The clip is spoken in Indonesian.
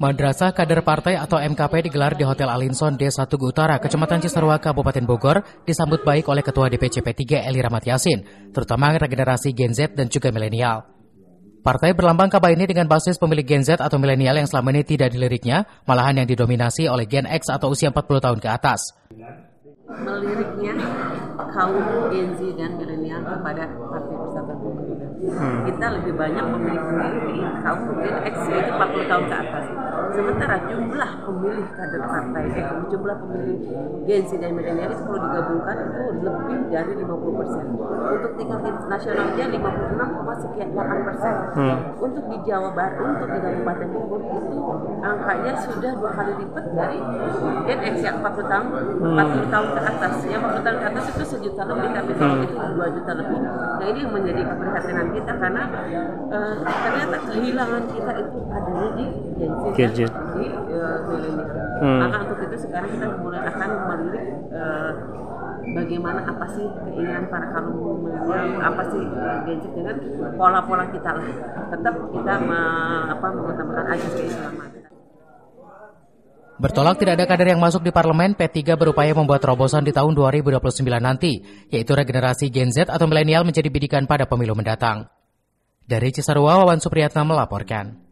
Madrasah Kader Partai atau MKP digelar di Hotel Alinson, Desa Tugu Utara, Kecamatan Cisarua, Kabupaten Bogor, disambut baik oleh Ketua DPC P3 Eli Rahmat Yassin, terutama regenerasi Gen Z dan juga milenial. Partai berlambang Ka'bah ini dengan basis pemilih Gen Z atau milenial yang selama ini tidak diliriknya, malahan yang didominasi oleh Gen X atau usia 40 tahun ke atas. Meliriknya kaum Gen Z dan milenial kepada Partai Persatuan Pembangunan. Kita lebih banyak memilih di kaum Gen X yaitu 40 tahun ke atas. Sementara jumlah pemilih kader partai, jumlah pemilih Gen Z dan milenial itu kalau digabungkan itu lebih dari 50%. Untuk tingkat nasionalnya 56,8%. Untuk di Jawa Barat, untuk di Kabupaten Bogor itu angkanya sudah 2 kali lipat dari Gen X yang 40 tahun ke atas. Yang 40 tahun ke atas itu 1 juta lebih, tapi kalau itu 2 juta lebih. Nah ini yang menjadi keprihatinan kita karena ternyata kehilangan kita itu adanya di Gen Z di milenial. Maka untuk itu sekarang kita mulai akan melirik bagaimana apa sih keinginan para kaum milenial, apa sih Gen Z dengan pola-pola kita lah. Tetap kita mengutamakan azas keislaman. Bertolak tidak ada kader yang masuk di parlemen, P3 berupaya membuat terobosan di tahun 2029 nanti, yaitu regenerasi Gen Z atau milenial menjadi bidikan pada pemilu mendatang. Dari Cisarua, Wawan Supriyatna melaporkan.